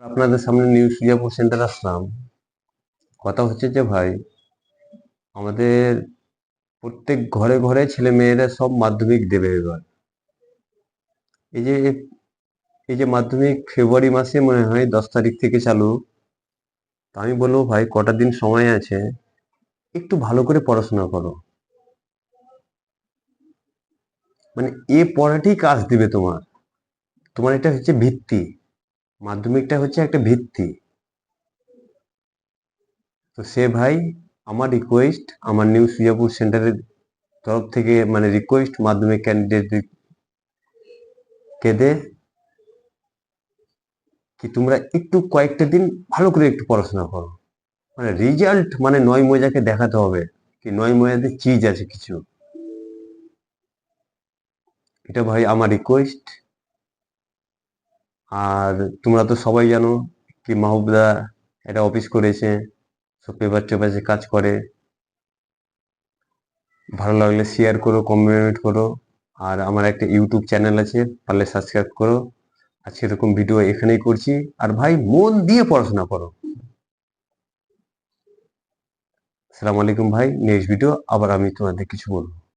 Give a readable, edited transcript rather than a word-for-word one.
আপনাদের সামনে new Sujapur centre আসলাম। কথা হচ্ছে যে ভাই, আমাদের প্রত্যেক ঘরে ঘরে ছেলে মেয়েরা সব মাধ্যমিক দেবে এবার। এই যে এই যে মাধ্যমিক ফেব্রুয়ারি মাসে মনে হয় 10 তারিখ থেকে চালু। তো আমি বলবো ভাই, কটা দিন সময় আছে, একটু ভালো করে পড়াশোনা করো। মানে এ পড়াটাই কাজ দিবে তোমার। তোমার এটা হচ্ছে ভিত্তি। মাধ্যমিকটা হচ্ছে একটা ভিত্তি। তো সে ভাই, আমার রিকোয়েস্ট, আমার নিউ সুজাপুর সেন্টারের তরফ থেকে মানে রিকোয়েস্ট মাধ্যমিক ক্যান্ডিডেটকে দে কি তোমরা একটু কয়েকটা দিন ভালো করে একটু পড়াশোনা করো। মানে রেজাল্ট মানে নয় মজাকে দেখাতে হবে কি নয় মজাতে চিজ আছে কিছু। এটা ভাই আমার রিকোয়েস্ট। আর তোমরা তো সবাই জানো কি মাহবুবদা একটা অফিস করেছে, সব পেপার টেপারে কাজ করে। ভালো লাগলে শেয়ার করো, কমেন্ট করো। আর আমার একটা ইউটিউব চ্যানেল আছে, পারলে সাবস্ক্রাইব করো। আজকে এরকম ভিডিও এখানেই করছি। আর ভাই, মন দিয়ে পড়াশোনা করো। আসসালামু আলাইকুম ভাই, নেক্সট ভিডিও আবার আমি তোমাদের কিছু বলবো।